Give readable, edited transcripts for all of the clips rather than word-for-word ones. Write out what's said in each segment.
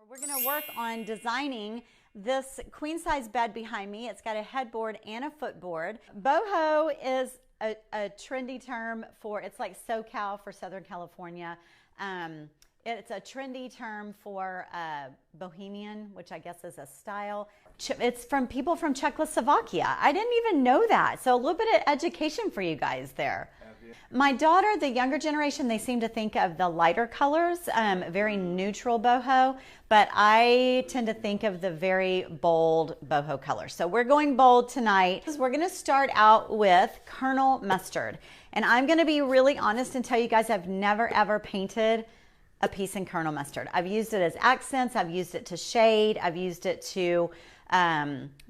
We're going to work on designing this queen size bed behind me. It's got a headboard and a footboard. Boho is a trendy term for, it's like SoCal for Southern California. It's a trendy term for bohemian, which I guess is a style. It's from people from Czechoslovakia. I didn't even know that. So a little bit of education for you guys there. My daughter, the younger generation, they seem to think of the lighter colors, very neutral boho, but I tend to think of the very bold boho colors. So we're going bold tonight. We're going to start out with Colonel Mustard. And I'm going to be really honest and tell you guys I've never ever painted a piece in Colonel Mustard. I've used it as accents, I've used it to shade, I've used it to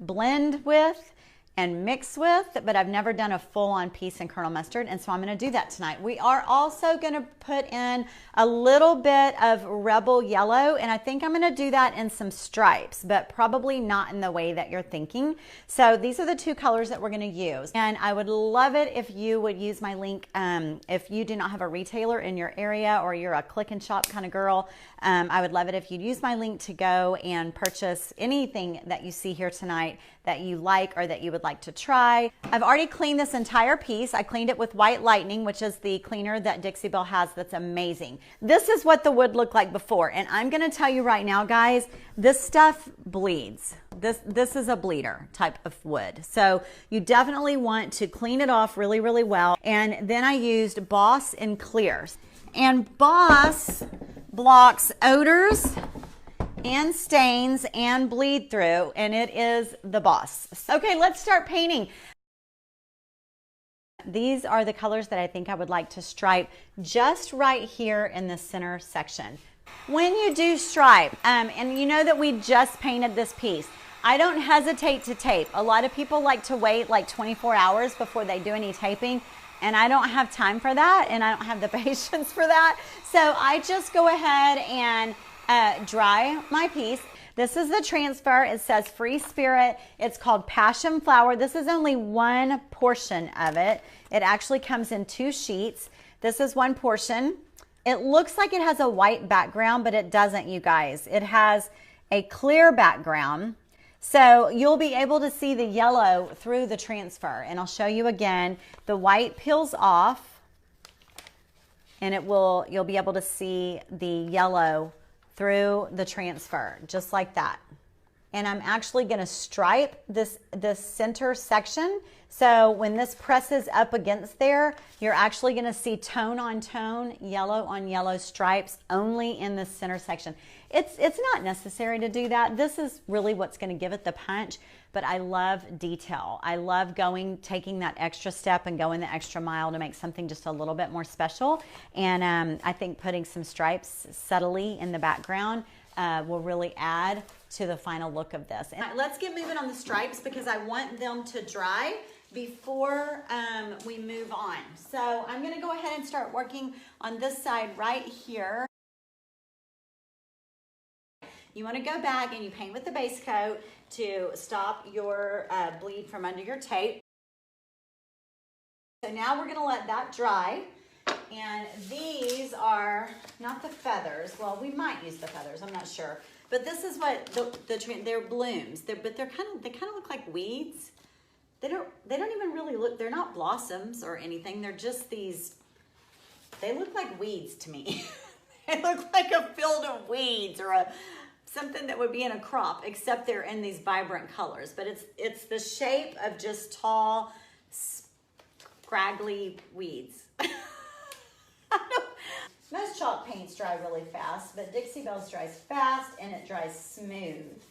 blend with and mix with, but I've never done a full-on piece in Colonel Mustard, and so I'm going to do that tonight. We are also going to put in a little bit of Rebel Yellow, and I think I'm going to do that in some stripes, but probably not in the way that you're thinking. So these are the two colors that we're going to use, and I would love it if you would use my link. If you do not have a retailer in your area or you're a click and shop kind of girl, I would love it if you'd use my link to go and purchase anything that you see here tonight that you like or that you would like to try. I've already cleaned this entire piece. I cleaned it with White Lightning, which is the cleaner that Dixie Belle has that's amazing. This is what the wood looked like before, and I'm gonna tell you right now, guys, this stuff bleeds. This is a bleeder type of wood. So you definitely want to clean it off really, really well. And then I used B.O.S. in clears. And B.O.S. blocks odors and stains and bleed through, and it is the B.O.S. Okay, let's start painting. These are the colors that I think I would like to stripe just right here in the center section. When you do stripe, and you know that we just painted this piece, I don't hesitate to tape. A lot of people like to wait like 24 hours before they do any taping, and I don't have time for that, and I don't have the patience for that. So I just go ahead and dry my piece. This is the transfer. It says Free Spirit. It's called Passion Flower. This is only one portion of it. It actually comes in 2 sheets. This is one portion. It looks like it has a white background, but it doesn't, you guys. It has a clear background. So you'll be able to see the yellow through the transfer. And I'll show you again. The white peels off, and you'll be able to see the yellow through the transfer, just like that. And I'm actually gonna stripe this center section. So when this presses up against there, you're actually gonna see tone on tone, yellow on yellow stripes only in the center section. It's not necessary to do that. This is really what's gonna give it the punch, but I love detail. I love taking that extra step and going the extra mile to make something just a little bit more special. And I think putting some stripes subtly in the background will really add to the final look of this. And let's get moving on the stripes because I want them to dry before we move on. So I'm gonna go ahead and start working on this side right here. You wanna go back and you paint with the base coat to stop your bleed from under your tape. So now we're gonna let that dry. And these are not the feathers. Well, we might use the feathers, I'm not sure. But this is what they're blooms. But they kind of look like weeds. They don't even really look. They're not blossoms or anything. They're just these. They look like weeds to me. They look like a field of weeds or something that would be in a crop, except they're in these vibrant colors. But it's the shape of just tall, scraggly weeds. Most chalk paints dry really fast, but Dixie Belle's dries fast and it dries smooth.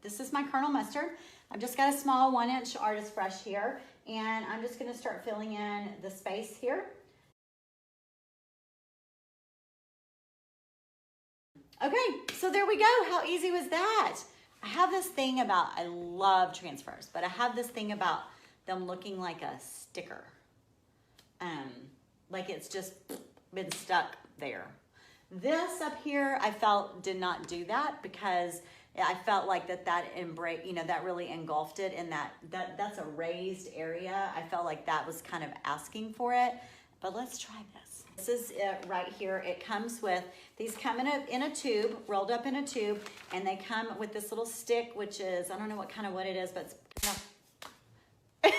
This is my Colonel Mustard. I've just got a small 1-inch artist brush here, and I'm just gonna start filling in the space here. Okay, so there we go. How easy was that? I have this thing about, I love transfers, but I have this thing about them looking like a sticker. Like it's just been stuck there. This up here, I felt did not do that because I felt like that really engulfed it in that's a raised area. I felt like that was kind of asking for it, but let's try this. This is it right here. It comes with, these come in a tube, rolled up in a tube, and they come with this little stick, which is, I don't know what kind of wood it is, but it's kind of,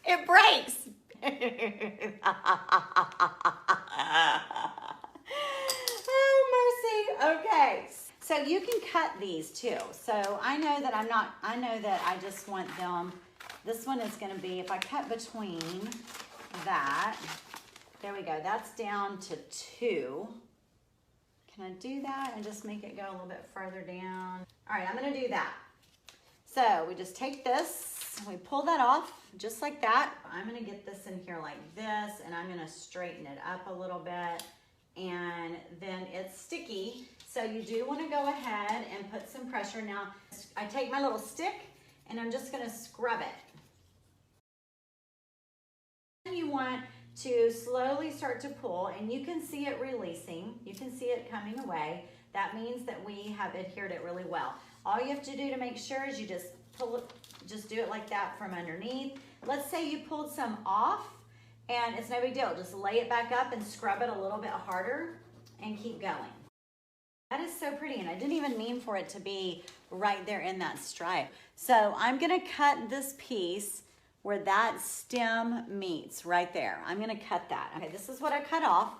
it breaks. Oh, mercy. Okay. So you can cut these too. So I know that I just want them, this one is going to be, if I cut between that, there we go. That's down to 2. Can I do that and just make it go a little bit further down? All right, I'm going to do that. So we just take this, and we pull that off just like that. I'm going to get this in here like this, and I'm going to straighten it up a little bit, and then it's sticky. So you do want to go ahead and put some pressure. Now, I take my little stick, and I'm just going to scrub it. You want to slowly start to pull, and you can see it releasing. You can see it coming away. That means that we have adhered it really well. All you have to do to make sure is you just pull it, just do it like that from underneath. Let's say you pulled some off, and it's no big deal. Just lay it back up and scrub it a little bit harder and keep going. That is so pretty, and I didn't even mean for it to be right there in that stripe. So I'm gonna cut this piece where that stem meets right there. I'm gonna cut that. Okay, this is what I cut off,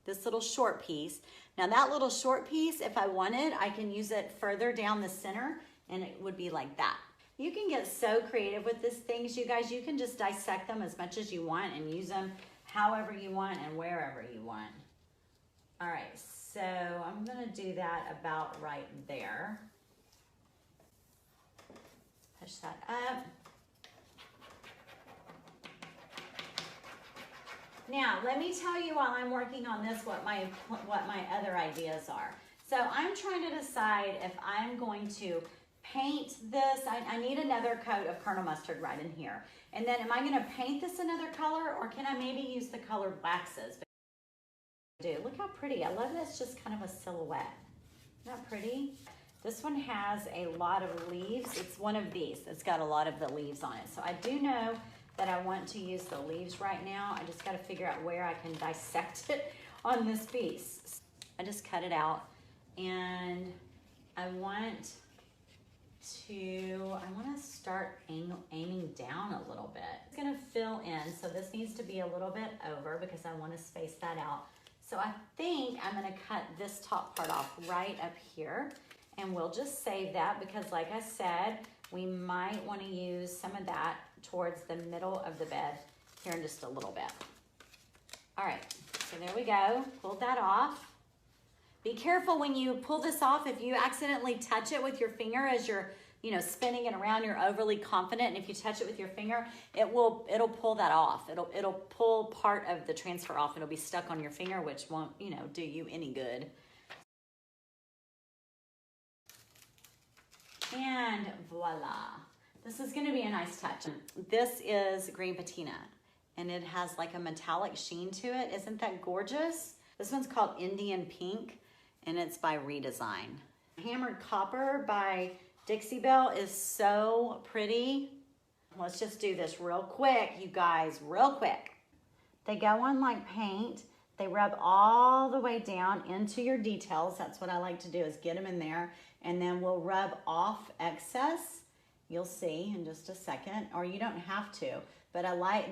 this little short piece. Now that little short piece, if I wanted, I can use it further down the center, and it would be like that. You can get so creative with these things, you guys. You can just dissect them as much as you want and use them however you want and wherever you want. All right, so I'm gonna do that about right there. Push that up. Now, let me tell you while I'm working on this what my other ideas are. So I'm trying to decide if I'm going to paint this. I need another coat of Colonel Mustard right in here. And then am I going to paint this another color, or can I maybe use the colored waxes? Dude, look how pretty. I love this, just kind of a silhouette. Isn't that pretty? This one has a lot of leaves. It's one of these. It's got a lot of the leaves on it. So I do know that I want to use the leaves right now. I just got to figure out where I can dissect it on this piece. I just cut it out, and I want to start aiming down a little bit. It's going to fill in, so this needs to be a little bit over because I want to space that out. So I think I'm going to cut this top part off right up here, and we'll just save that because, like I said, we might want to use some of that towards the middle of the bed here in just a little bit. All right, so there we go. Pulled that off. Be careful when you pull this off. If you accidentally touch it with your finger as you're, spinning it around, you're overly confident, and if you touch it with your finger, it'll pull that off. It'll pull part of the transfer off. It'll be stuck on your finger, which won't, do you any good. And voila. This is going to be a nice touch. This is green patina, and it has like a metallic sheen to it. Isn't that gorgeous? This one's called Indian Pink, and it's by Redesign. Hammered Copper by Dixie Belle is so pretty. Let's just do this real quick, you guys, real quick. They go on like paint. They rub all the way down into your details. That's what I like to do, is get them in there, and then we'll rub off excess. You'll see in just a second, or you don't have to, but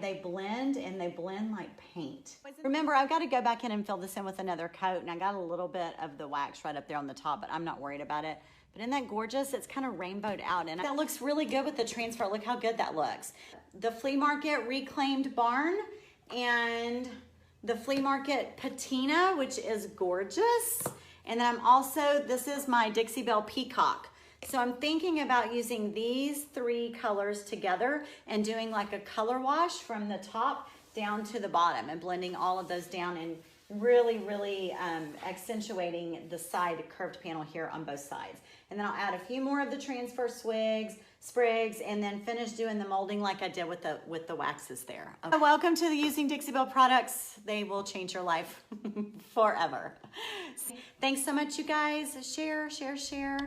they blend, and they blend like paint. Remember, I've got to go back in and fill this in with another coat, and I got a little bit of the wax right up there on the top, but I'm not worried about it. But isn't that gorgeous? It's kind of rainbowed out, and that looks really good with the transfer. Look how good that looks. The Flea Market Reclaimed Barn and the Flea Market Patina, which is gorgeous. And then this is my Dixie Belle Peacock. So I'm thinking about using these 3 colors together and doing like a color wash from the top down to the bottom and blending all of those down and really, really accentuating the side curved panel here on both sides. And then I'll add a few more of the transfer sprigs, and then finish doing the molding like I did with the waxes there. Okay. Welcome to the Using Dixie Belle products. They will change your life forever. Thanks so much, you guys. Share, share, share.